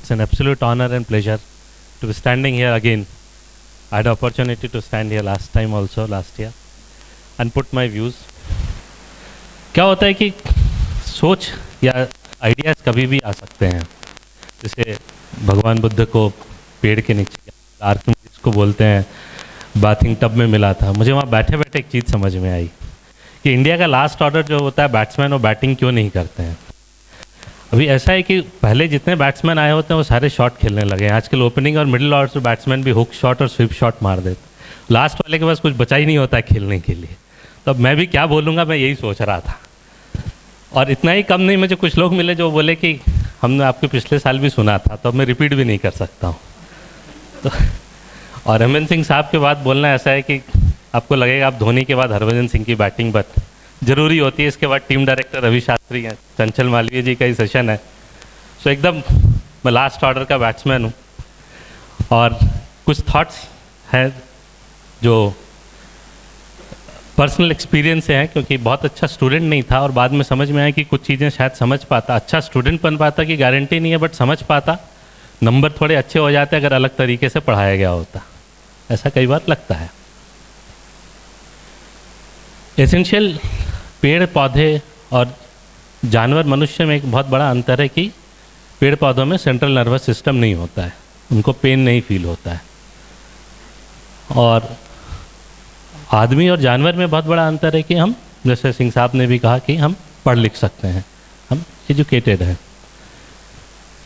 It's an absolute honor and pleasure to be standing here again. I had opportunity to stand here last time also, last year, and put my views. क्या होता है कि सोच या ideas कभी भी आ सकते हैं. जैसे भगवान बुद्ध को पेड़ के नीचे आर्किमिडीज को बोलते हैं बाथिंग टब में मिला था. मुझे वहाँ बैठे बैठे एक चीज़ समझ में आई कि इंडिया का लास्ट ऑर्डर जो होता है बैट्समैन वो बैटिंग क्यों नहीं करते हैं. अभी ऐसा है कि पहले जितने बैट्समैन आए होते हैं वो सारे शॉट खेलने लगे हैं. आजकल ओपनिंग और मिडिल ऑर्डर बैट्समैन भी हुक शॉट और स्विप शॉट मार देते. लास्ट वाले के पास कुछ बचा ही नहीं होता है खेलने के लिए. तो अब मैं भी क्या बोलूँगा, मैं यही सोच रहा था. और इतना ही कम नहीं, मुझे कुछ लोग मिले जो बोले कि हमने आपके पिछले साल भी सुना था, तो अब मैं रिपीट भी नहीं कर सकता हूँ. तो और हरभजन सिंह साहब के बाद बोलना ऐसा है कि आपको लगेगा आप धोनी के बाद हरभजन सिंह की बैटिंग बट ज़रूरी होती है. इसके बाद टीम डायरेक्टर रवि शास्त्री हैं, चंचल मालवीय जी का ही सेशन है. सो एकदम मैं लास्ट ऑर्डर का बैट्समैन हूँ. और कुछ थॉट्स हैं जो पर्सनल एक्सपीरियंस से हैं, क्योंकि बहुत अच्छा स्टूडेंट नहीं था और बाद में समझ में आया कि कुछ चीज़ें शायद समझ पाता. अच्छा स्टूडेंट बन पाता कि गारंटी नहीं है, बट समझ पाता. नंबर थोड़े अच्छे हो जाते अगर अलग तरीके से पढ़ाया गया होता. ऐसा कई बार लगता है. एसेंशियल पेड़ पौधे और जानवर मनुष्य में एक बहुत बड़ा अंतर है कि पेड़ पौधों में सेंट्रल नर्वस सिस्टम नहीं होता है, उनको पेन नहीं फील होता है. और आदमी और जानवर में बहुत बड़ा अंतर है कि हम, जैसे सिंह साहब ने भी कहा कि हम पढ़ लिख सकते हैं, हम एजुकेटेड हैं.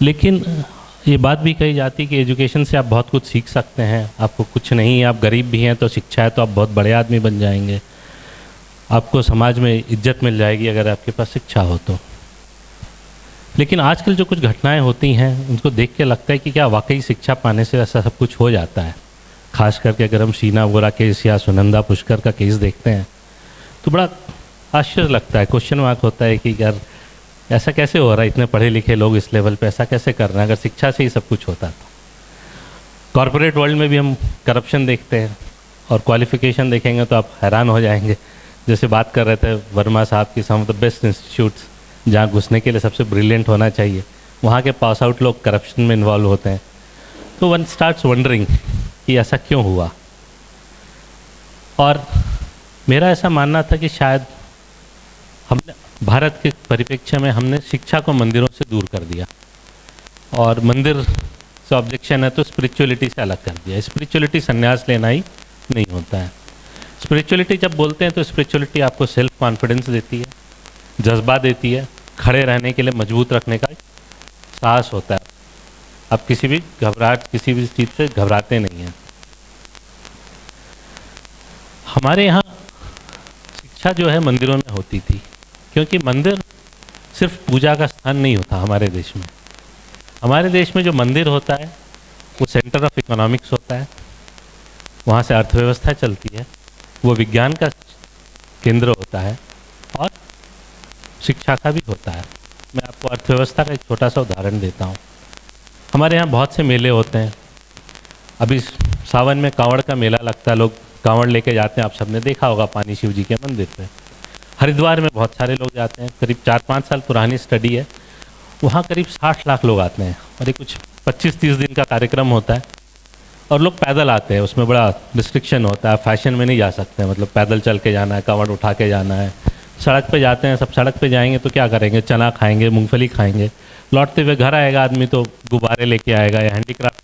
लेकिन ये बात भी कही जाती है कि एजुकेशन से आप बहुत कुछ सीख सकते हैं. आपको कुछ नहीं है, आप गरीब भी हैं तो शिक्षा है तो आप बहुत बड़े आदमी बन जाएंगे. आपको समाज में इज्जत मिल जाएगी अगर आपके पास शिक्षा हो तो. लेकिन आजकल जो कुछ घटनाएं होती हैं उनको देख के लगता है कि क्या वाकई शिक्षा पाने से ऐसा सब कुछ हो जाता है. खास करके अगर हम शीना बोरा केस या सुनंदा पुष्कर का केस देखते हैं तो बड़ा आश्चर्य लगता है. क्वेश्चन मार्क होता है कि यार ऐसा कैसे हो रहा है, इतने पढ़े लिखे लोग इस लेवल पे ऐसा कैसे कर रहे हैं, अगर शिक्षा से ही सब कुछ होता तो. कॉरपोरेट वर्ल्ड में भी हम करप्शन देखते हैं और क्वालिफिकेशन देखेंगे तो आप हैरान हो जाएंगे. जैसे बात कर रहे थे वर्मा साहब की, सम ऑफ द बेस्ट इंस्टीट्यूट्स जहाँ घुसने के लिए सबसे ब्रिलियंट होना चाहिए, वहाँ के पास आउट लोग करप्शन में इन्वॉल्व होते हैं. तो वन स्टार्ट्स वंडरिंग कि ऐसा क्यों हुआ. और मेरा ऐसा मानना था कि शायद हमने भारत के परिप्रेक्ष्य में हमने शिक्षा को मंदिरों से दूर कर दिया. और मंदिर से ऑब्जेक्शन है तो स्पिरिचुअलिटी से अलग कर दिया. स्पिरिचुअलिटी संन्यास लेना ही नहीं होता है. स्पिरिचुअलिटी जब बोलते हैं तो स्पिरिचुअलिटी आपको सेल्फ कॉन्फिडेंस देती है, जज्बा देती है, खड़े रहने के लिए मजबूत रखने का साहस होता है. आप किसी भी घबराहट, किसी भी चीज़ से घबराते नहीं हैं. हमारे यहाँ शिक्षा जो है मंदिरों में होती थी, क्योंकि मंदिर सिर्फ पूजा का स्थान नहीं होता हमारे देश में. हमारे देश में जो मंदिर होता है वो सेंटर ऑफ इकोनॉमिक्स होता है, वहाँ से अर्थव्यवस्था चलती है, वो विज्ञान का केंद्र होता है और शिक्षा का भी होता है. मैं आपको अर्थव्यवस्था का एक छोटा सा उदाहरण देता हूँ. हमारे यहाँ बहुत से मेले होते हैं. अभी सावन में कांवड़ का मेला लगता है, लोग कांवड़ लेके जाते हैं. आप सबने देखा होगा पानी शिव जी के मंदिर पे. हरिद्वार में बहुत सारे लोग जाते हैं. करीब 4-5 साल पुरानी स्टडी है, वहाँ करीब 60 लाख लोग आते हैं और ये कुछ 25-30 दिन का कार्यक्रम होता है. और लोग पैदल आते हैं, उसमें बड़ा रिस्ट्रिक्शन होता है. फैशन में नहीं जा सकते, मतलब पैदल चल के जाना है, कांवड़ उठा के जाना है. सड़क पे जाते हैं, सब सड़क पे जाएंगे तो क्या करेंगे, चना खाएंगे, मूंगफली खाएंगे. लौटते हुए घर आएगा आदमी तो गुब्बारे लेके आएगा या हैंडीक्राफ्ट.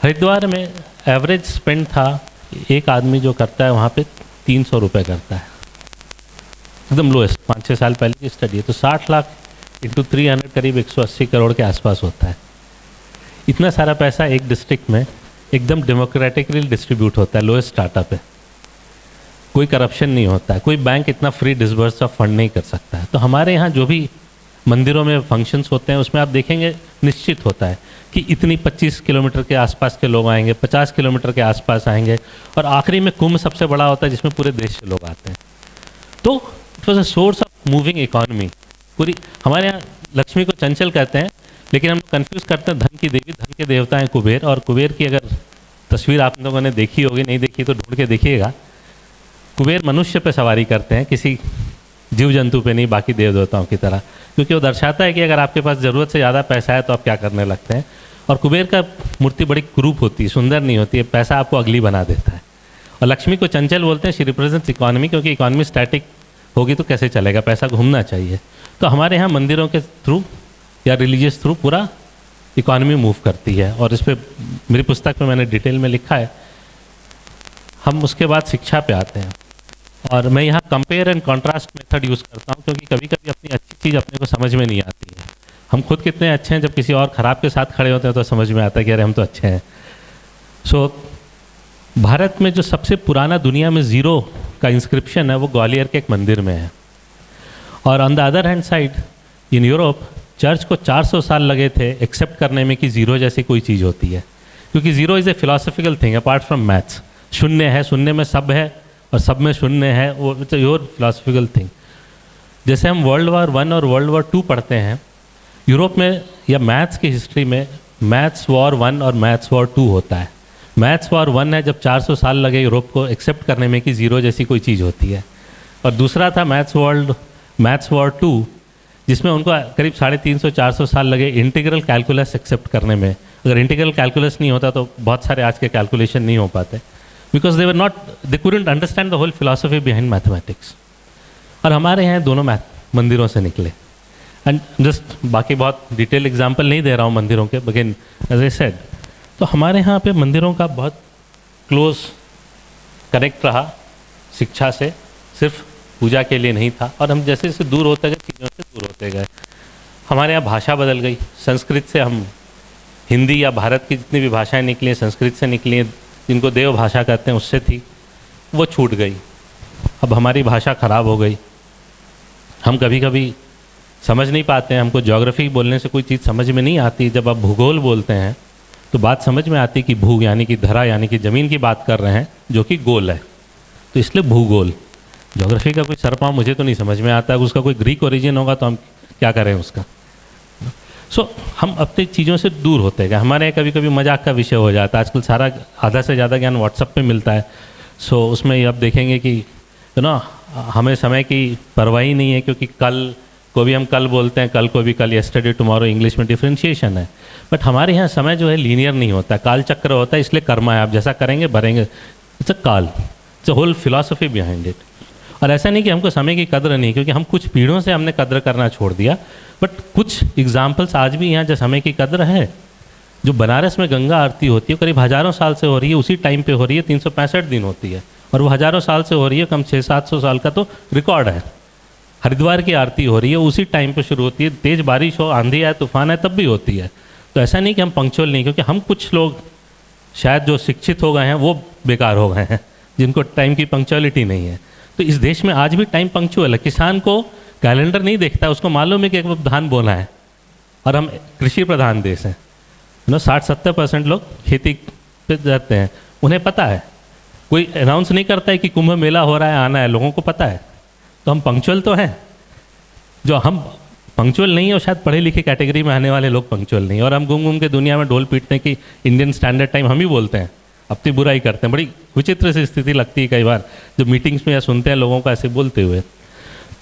हरिद्वार में एवरेज स्पेंड था, एक आदमी जो करता है वहाँ पे 300 रुपये करता है, एकदम लोएस्ट. 5-6 साल पहले की स्टडी है. तो 60 लाख इंटू 300 करीब 180 करोड़ के आसपास होता है. इतना सारा पैसा एक डिस्ट्रिक्ट में एकदम डेमोक्रेटिकली डिस्ट्रीब्यूट होता है. लोएस्ट स्टार्टअप है, कोई करप्शन नहीं होता है, कोई बैंक इतना फ्री डिसबर्स ऑफ फंड नहीं कर सकता है. तो हमारे यहाँ जो भी मंदिरों में फंक्शंस होते हैं उसमें आप देखेंगे निश्चित होता है कि इतनी 25 किलोमीटर के आसपास के लोग आएंगे, 50 किलोमीटर के आसपास आएंगे. और आखिरी में कुंभ सबसे बड़ा होता है जिसमें पूरे देश से लोग आते हैं. तो it was a source of moving economy. पूरी हमारे यहाँ लक्ष्मी को चंचल कहते हैं, लेकिन हम कंफ्यूज करते हैं धन की देवी, धन के देवता हैं कुबेर. और कुबेर की अगर तस्वीर आप लोगों ने देखी होगी, नहीं देखी तो ढूंढ के देखिएगा. कुबेर मनुष्य पे सवारी करते हैं, किसी जीव जंतु पे नहीं, बाकी देव देवताओं की तरह, क्योंकि वो दर्शाता है कि अगर आपके पास ज़रूरत से ज़्यादा पैसा है तो आप क्या करने लगते हैं। और कुबेर का मूर्ति बड़ी कुरूप होती है, सुंदर नहीं होती है, पैसा आपको अगली बना देता है। और लक्ष्मी को चंचल बोलते हैं, शी रिप्रेजेंट्स इकोनॉमी, क्योंकि इकोनॉमी स्टैटिक होगी तो कैसे चलेगा, पैसा घूमना चाहिए। तो हमारे यहाँ मंदिरों के थ्रू या रिलीजियस थ्रू पूरा इकोनॉमी मूव करती है, और इस पर मेरी पुस्तक में मैंने डिटेल में लिखा है। हम उसके बाद शिक्षा पे आते हैं, और मैं यहाँ compare and contrast method use करता हूँ, क्योंकि कभी कभी अपनी अच्छी चीज़ अपने को समझ में नहीं आती है। हम खुद कितने अच्छे हैं, जब किसी और ख़राब के साथ खड़े होते हैं तो समझ में आता है कि अरे हम तो अच्छे हैं। भारत में जो सबसे पुराना दुनिया में ज़ीरो का इंस्क्रिप्शन है वो ग्वालियर के एक मंदिर में है। और on the other hand side in Europe church को 400 साल लगे थे एक्सेप्ट करने में कि ज़ीरो जैसी कोई चीज़ होती है, क्योंकि zero is a philosophical thing apart from maths. शून्य है, शून्य में सब है और सब में शून्य है, वो इट्स योर फिलोसफिकल थिंग। जैसे हम World War I और World War II पढ़ते हैं, यूरोप में या मैथ्स की हिस्ट्री में मैथ्स वॉर 1 और मैथ्स वॉर 2 होता है। मैथ्स वॉर 1 है जब 400 साल लगे यूरोप को एक्सेप्ट करने में कि ज़ीरो जैसी कोई चीज़ होती है, और दूसरा था मैथ्स वॉर 2 जिसमें उनको करीब 350-400 साल लगे इंटीग्रल कैलकुलस एक्सेप्ट करने में। अगर इंटीग्रल कैलकुलस नहीं होता तो बहुत सारे आज के कैलकुलेशन नहीं हो पाते, because they couldn't understand the whole philosophy behind mathematics. और हमारे यहाँ दोनों मंदिरों से निकले। एंड जस्ट बाकी बहुत डिटेल एग्जाम्पल नहीं दे रहा हूँ मंदिरों के, लेकिन एज आई सेड, तो हमारे यहाँ पे मंदिरों का बहुत क्लोज कनेक्ट रहा शिक्षा से, सिर्फ पूजा के लिए नहीं था। और हम जैसे जैसे दूर होते गए, चीज़ों से दूर होते गए, हमारे यहाँ भाषा बदल गई। संस्कृत से हम हिंदी या भारत की जितनी भी भाषाएं निकली हैं संस्कृत से निकली हैं, जिनको देव भाषा कहते हैं उससे थी, वो छूट गई। अब हमारी भाषा ख़राब हो गई। हम कभी कभी समझ नहीं पाते हैं, हमको ज्योग्राफी बोलने से कोई चीज़ समझ में नहीं आती। जब आप भूगोल बोलते हैं तो बात समझ में आती कि भू यानी कि धरा यानी कि ज़मीन की बात कर रहे हैं जो कि गोल है, तो इसलिए भूगोल। ज्योग्राफी का कोई सरपाव मुझे तो नहीं समझ में आता, उसका कोई ग्रीक ओरिजिन होगा तो हम क्या करें उसका। हम अपनी चीज़ों से दूर होते गए। हमारे यहाँ कभी कभी मजाक का विषय हो जाता है। आजकल सारा आधा से ज़्यादा ज्ञान व्हाट्सएप पे मिलता है। उसमें आप देखेंगे कि हमें समय की परवाह ही नहीं है, क्योंकि कल को भी हम कल बोलते हैं, कल को भी कल, येस्टरडे टुमारो, इंग्लिश में डिफ्रेंशिएशन है। बट हमारे यहाँ समय जो है लीनियर नहीं होता, काल चक्र होता है, इसलिए कर्मा है, आप जैसा करेंगे भरेंगे। It's a call, it's a whole philosophy behind it. और ऐसा नहीं कि हमको समय की कद्र नहीं, क्योंकि हम कुछ पीढ़ियों से हमने कद्र करना छोड़ दिया, बट कुछ एग्जाम्पल्स आज भी यहाँ जो समय की कद्र है। जो बनारस में गंगा आरती होती है करीब हज़ारों साल से हो रही है, उसी टाइम पे हो रही है, 365 दिन होती है, और वो हज़ारों साल से हो रही है, कम 600-700 साल का तो रिकॉर्ड है। हरिद्वार की आरती हो रही है, उसी टाइम पे शुरू होती है, तेज़ बारिश हो, आंधी आए, तूफान आए, तब भी होती है। तो ऐसा नहीं कि हम पंक्चुअल नहीं, क्योंकि हम कुछ लोग शायद जो शिक्षित हो गए हैं वो बेकार हो गए हैं, जिनको टाइम की पंक्चुअलिटी नहीं है। तो इस देश में आज भी टाइम पंक्चुअल है। किसान को कैलेंडर नहीं देखता, उसको मालूम है कि एक धान बोना है, और हम कृषि प्रधान देश हैं। 60-70% लोग खेती पे जाते हैं, उन्हें पता है। कोई अनाउंस नहीं करता है कि कुंभ मेला हो रहा है, आना है, लोगों को पता है। तो हम पंक्चुअल तो हैं। जो हम पंक्चुअल नहीं है, और शायद पढ़े लिखे कैटेगरी में आने वाले लोग पंक्चुअल नहीं, और हम घूम घूम के दुनिया में ढोल पीटते हैं कि इंडियन स्टैंडर्ड टाइम हम ही बोलते हैं, अपनी बुराई करते हैं। बड़ी विचित्र सी स्थिति लगती है कई बार जब मीटिंग्स में या सुनते हैं लोगों को ऐसे बोलते हुए।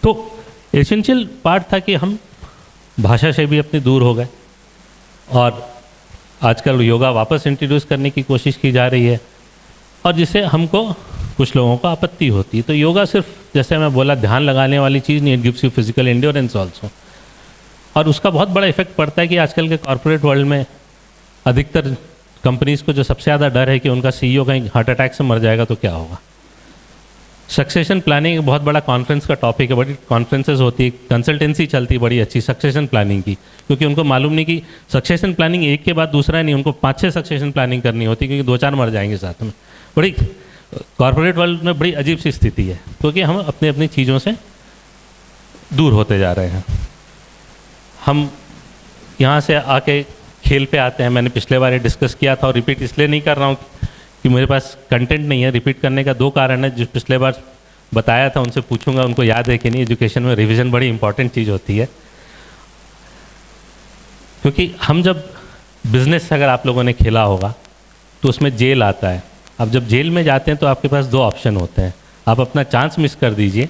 तो एसेंशियल पार्ट था कि हम भाषा से भी अपनी दूर हो गए, और आजकल योगा वापस इंट्रोड्यूस करने की कोशिश की जा रही है, और जिससे हमको कुछ लोगों को आपत्ति होती है। तो योगा सिर्फ, जैसे मैं बोला, ध्यान लगाने वाली चीज़ नहीं, it gives you physical endurance also. और उसका बहुत बड़ा इफेक्ट पड़ता है कि आजकल के कॉर्पोरेट वर्ल्ड में अधिकतर कंपनीज़ को जो सबसे ज़्यादा डर है कि उनका सीईओ कहीं हार्ट अटैक से मर जाएगा तो क्या होगा। सक्सेशन प्लानिंग बहुत बड़ा कॉन्फ्रेंस का टॉपिक है, बड़ी कॉन्फ्रेंसेज होती है, कंसल्टेंसी चलती है बड़ी अच्छी सक्सेशन प्लानिंग की, क्योंकि उनको मालूम नहीं कि सक्सेशन प्लानिंग एक के बाद दूसरा नहीं, उनको 5-6 सक्सेशन प्लानिंग करनी होती है, क्योंकि 2-4 मर जाएंगे साथ में। बड़ी कॉर्पोरेट वर्ल्ड में बड़ी अजीब सी स्थिति है, क्योंकि हम अपनी अपनी चीज़ों से दूर होते जा रहे हैं। हम यहाँ से आके खेल पे आते हैं। मैंने पिछले बार डिस्कस किया था, और रिपीट इसलिए नहीं कर रहा हूँ कि मेरे पास कंटेंट नहीं है। रिपीट करने का 2 कारण है। जो पिछले बार बताया था उनसे पूछूंगा उनको याद है कि नहीं। एजुकेशन में रिवीजन बड़ी इंपॉर्टेंट चीज़ होती है, क्योंकि हम जब बिजनेस अगर आप लोगों ने खेला होगा तो उसमें जेल आता है। अब जब जेल में जाते हैं तो आपके पास 2 ऑप्शन होते हैं, आप अपना चांस मिस कर दीजिए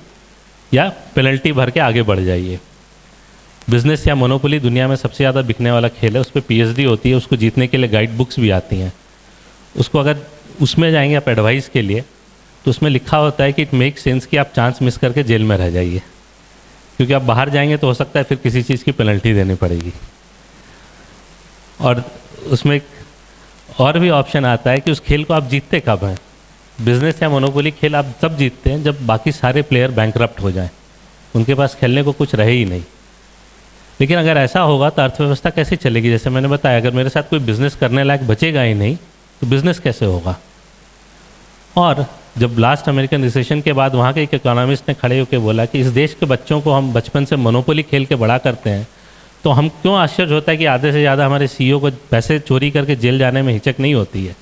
या पेनल्टी भर के आगे बढ़ जाइए। बिजनेस या मोनोपोली दुनिया में सबसे ज़्यादा बिकने वाला खेल है, उस पर पीएचडी होती है, उसको जीतने के लिए गाइड बुक्स भी आती हैं। उसको अगर उसमें जाएंगे आप एडवाइस के लिए तो उसमें लिखा होता है कि इट मेक सेंस कि आप चांस मिस करके जेल में रह जाइए, क्योंकि आप बाहर जाएंगे तो हो सकता है फिर किसी चीज़ की पेनल्टी देनी पड़ेगी। और उसमें और भी ऑप्शन आता है कि उस खेल को आप जीतते कब हैं। बिजनेस या मोनोपोली खेल आप तब जीतते हैं जब बाकी सारे प्लेयर बैंकरप्ट हो जाएं, उनके पास खेलने को कुछ रहे ही नहीं। लेकिन अगर ऐसा होगा तो अर्थव्यवस्था कैसे चलेगी? जैसे मैंने बताया, अगर मेरे साथ कोई बिजनेस करने लायक बचेगा ही नहीं तो बिजनेस कैसे होगा? और जब लास्ट अमेरिकन रिसेशन के बाद वहाँ के एक इकोनॉमिस्ट ने खड़े होकर बोला कि इस देश के बच्चों को हम बचपन से मोनोपोली खेल के बड़ा करते हैं, तो हम क्यों आश्चर्य होता है कि आधे से ज़्यादा हमारे सीईओ को पैसे चोरी करके जेल जाने में हिचक नहीं होती है।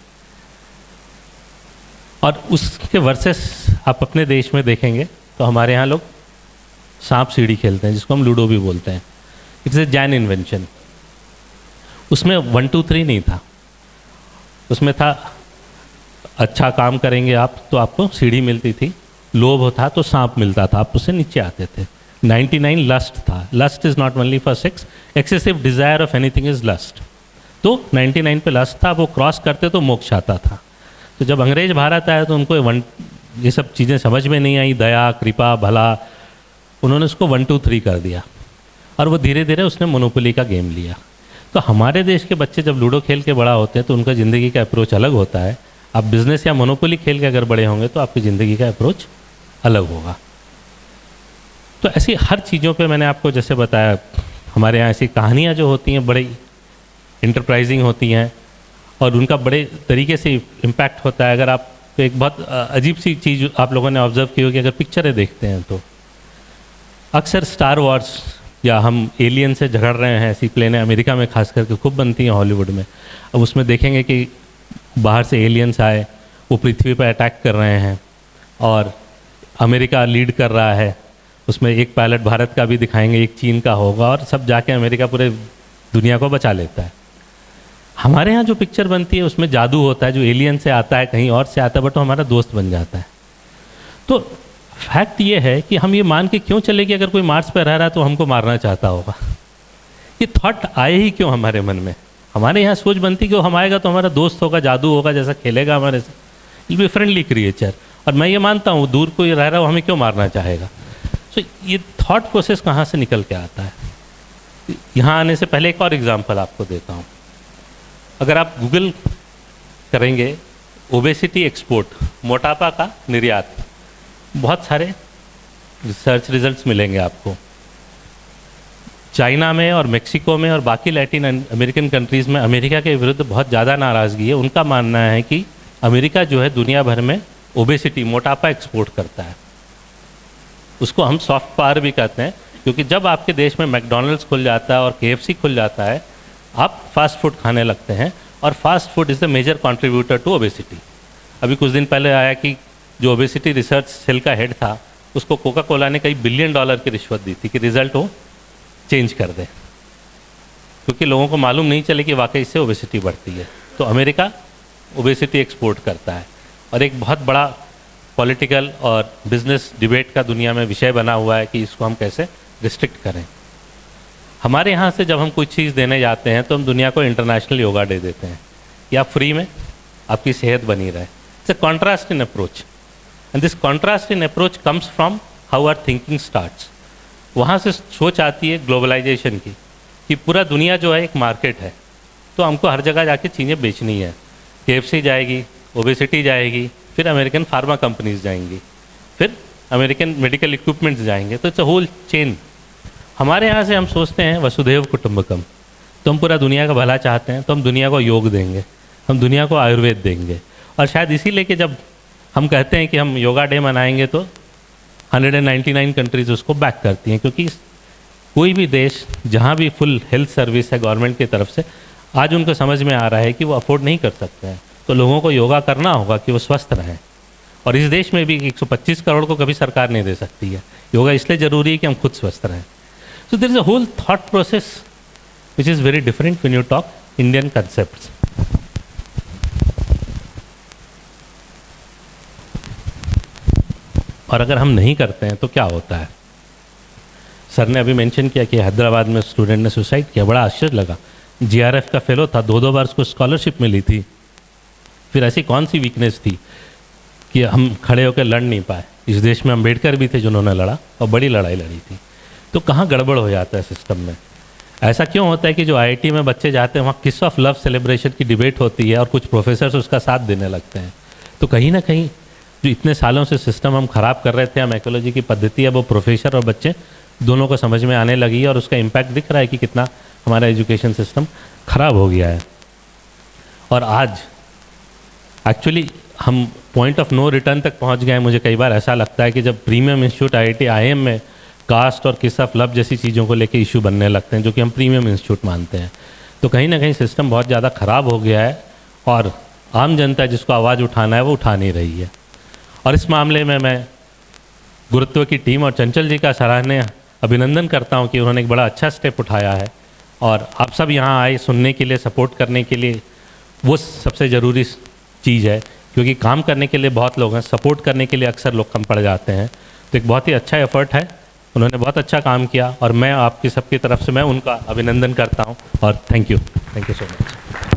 और उसके वर्सेस आप अपने देश में देखेंगे तो हमारे यहाँ लोग सांप सीढ़ी खेलते हैं, जिसको हम लूडो भी बोलते हैं। It's a Jain invention. उसमें 1 2 3 नहीं था, उसमें था अच्छा काम करेंगे आप तो आपको सीढ़ी मिलती थी, लोभ था तो सांप मिलता था, आप उससे नीचे आते थे। 99 लस्ट था। Lust is not only for sex, excessive desire of anything is lust. तो 99 पे लस्ट था, वो क्रॉस करते तो मोक्ष आता था। तो जब अंग्रेज भारत आए तो उनको ये सब चीज़ें समझ में नहीं आई, दया, कृपा, भला, उन्होंने उसको 1 2 3 कर दिया और वो धीरे धीरे उसने मोनोपोली का गेम लिया। तो हमारे देश के बच्चे जब लूडो खेल के बड़ा होते हैं तो उनका ज़िंदगी का अप्रोच अलग होता है। आप बिजनेस या मोनोपोली खेल के अगर बड़े होंगे तो आपकी ज़िंदगी का अप्रोच अलग होगा। तो ऐसी हर चीज़ों पे मैंने आपको जैसे बताया, हमारे यहाँ ऐसी कहानियाँ जो होती हैं बड़ी इंटरप्राइजिंग होती हैं और उनका बड़े तरीके से इम्पैक्ट होता है। अगर आप एक बहुत अजीब सी चीज़ आप लोगों ने ऑब्जर्व की होगी, अगर पिक्चरें देखते हैं तो अक्सर स्टार वॉर्स या हम एलियन से झगड़ रहे हैं, ऐसी प्लेनें अमेरिका में खास करके खूब बनती हैं, हॉलीवुड में। अब उसमें देखेंगे कि बाहर से एलियंस आए, वो पृथ्वी पर अटैक कर रहे हैं और अमेरिका लीड कर रहा है। उसमें एक पायलट भारत का भी दिखाएंगे, एक चीन का होगा और सब जाके अमेरिका पूरे दुनिया को बचा लेता है। हमारे यहाँ जो पिक्चर बनती है उसमें जादू होता है, जो एलियन से आता है, कहीं और से आता है, बट वो हमारा दोस्त बन जाता है। तो फैक्ट ये है कि हम ये मान के क्यों चले कि अगर कोई मार्स पर रह रहा है तो हमको मारना चाहता होगा? ये थॉट आए ही क्यों हमारे मन में? हमारे यहाँ सोच बनती कि वो हम आएगा तो हमारा दोस्त होगा, जादू होगा, जैसा खेलेगा हमारे से, इट बी फ्रेंडली क्रिएचर। और मैं ये मानता हूँ दूर कोई रह रहा है वो हमें क्यों मारना चाहेगा? सो ये थॉट प्रोसेस कहाँ से निकल के आता है? यहाँ आने से पहले एक और एग्जाम्पल आपको देता हूँ। अगर आप गूगल करेंगे ओबेसिटी एक्सपोर्ट, मोटापा का निर्यात, बहुत सारे रिसर्च रिजल्ट्स मिलेंगे आपको। चाइना में और मेक्सिको में और बाकी लैटिन अमेरिकन कंट्रीज़ में अमेरिका के विरुद्ध बहुत ज़्यादा नाराज़गी है। उनका मानना है कि अमेरिका जो है दुनिया भर में ओबेसिटी, मोटापा एक्सपोर्ट करता है। उसको हम सॉफ्ट पावर भी कहते हैं, क्योंकि जब आपके देश में मैकडॉनल्ड्स खुल जाता है और KFC खुल जाता है, आप फास्ट फूड खाने लगते हैं और fast food is the major contributor to obesity. अभी कुछ दिन पहले आया कि जो ओबेसिटी रिसर्च सेल का हेड था, उसको कोका कोला ने कई $1 बिलियन की रिश्वत दी थी कि रिजल्ट वो चेंज कर दे, क्योंकि लोगों को मालूम नहीं चले कि वाकई इससे ओबेसिटी बढ़ती है। तो अमेरिका ओबेसिटी एक्सपोर्ट करता है और एक बहुत बड़ा पॉलिटिकल और बिजनेस डिबेट का दुनिया में विषय बना हुआ है कि इसको हम कैसे रिस्ट्रिक्ट करें। हमारे यहाँ से जब हम कुछ चीज़ देने जाते हैं तो हम दुनिया को इंटरनेशनल योगा डे देते हैं या फ्री में आपकी सेहत बनी रहे। It's a contrast in approach, and this contrast in approach comes from how our thinking starts. वहाँ से सोच आती है ग्लोबलाइजेशन की कि पूरा दुनिया जो है एक मार्केट है, तो हमको हर जगह जाके चीज़ें बेचनी है। KFC जाएगी, ओबेसिटी जाएगी, फिर अमेरिकन फार्मा कंपनीज जाएंगी, फिर अमेरिकन मेडिकल इक्विपमेंट्स जाएंगे। तो इट्स अ होल चेन। हमारे यहाँ से हम सोचते हैं वसुधैव कुटुंबकम, तो हम पूरा दुनिया का भला चाहते हैं, तो हम दुनिया को योग देंगे, हम दुनिया को आयुर्वेद देंगे। और शायद इसीलिए जब हम कहते हैं कि हम योगा डे मनाएंगे तो 199 कंट्रीज़ उसको बैक करती हैं, क्योंकि कोई भी देश जहाँ भी फुल हेल्थ सर्विस है गवर्नमेंट की तरफ से, आज उनको समझ में आ रहा है कि वो अफोर्ड नहीं कर सकते हैं, तो लोगों को योगा करना होगा कि वो स्वस्थ रहें। और इस देश में भी 125 करोड़ को कभी सरकार नहीं दे सकती है। योगा इसलिए ज़रूरी है कि हम खुद स्वस्थ रहें। So there is a whole thought process which is very different when you talk Indian concepts. और अगर हम नहीं करते हैं तो क्या होता है? सर ने अभी मेंशन किया कि हैदराबाद में स्टूडेंट ने सुसाइड किया, बड़ा आश्चर्य लगा। जीआरएफ का फेलो था, 2-2 बार उसको स्कॉलरशिप मिली थी। फिर ऐसी कौन सी वीकनेस थी कि हम खड़े होकर लड़ नहीं पाए? इस देश में अम्बेडकर भी थे जिन्होंने लड़ा और बड़ी लड़ाई लड़ी थी। तो कहाँ गड़बड़ हो जाता है सिस्टम में? ऐसा क्यों होता है कि जो आईआईटी में बच्चे जाते हैं वहाँ किस ऑफ लव सेलिब्रेशन की डिबेट होती है और कुछ प्रोफेसर्स उसका साथ देने लगते हैं? तो कहीं ना कहीं जो इतने सालों से सिस्टम हम खराब कर रहे थे, हम इकोलॉजी की पद्धति है, वो प्रोफेसर और बच्चे दोनों को समझ में आने लगी है और उसका इम्पैक्ट दिख रहा है कि कितना हमारा एजुकेशन सिस्टम खराब हो गया है। और आज एक्चुअली हम पॉइंट ऑफ नो रिटर्न तक पहुंच गए हैं। मुझे कई बार ऐसा लगता है कि जब प्रीमियम इंस्टीट्यूट आईआईटी आईएम में कास्ट और किस ऑफ लव जैसी चीज़ों को लेके इशू बनने लगते हैं, जो कि हम प्रीमियम इंस्टीट्यूट मानते हैं, तो कहीं ना कहीं सिस्टम बहुत ज़्यादा ख़राब हो गया है और आम जनता जिसको आवाज़ उठाना है वो उठा नहीं रही है। और इस मामले में मैं गुरुत्व की टीम और चंचल जी का सराहनीय अभिनंदन करता हूं कि उन्होंने एक बड़ा अच्छा स्टेप उठाया है और आप सब यहाँ आए सुनने के लिए, सपोर्ट करने के लिए। वो सबसे ज़रूरी चीज़ है, क्योंकि काम करने के लिए बहुत लोग हैं, सपोर्ट करने के लिए अक्सर लोग कम पड़ जाते हैं। तो एक बहुत ही अच्छा एफर्ट है, उन्होंने बहुत अच्छा काम किया और मैं आपकी सबकी तरफ से मैं उनका अभिनंदन करता हूँ और थैंक यू सो मच।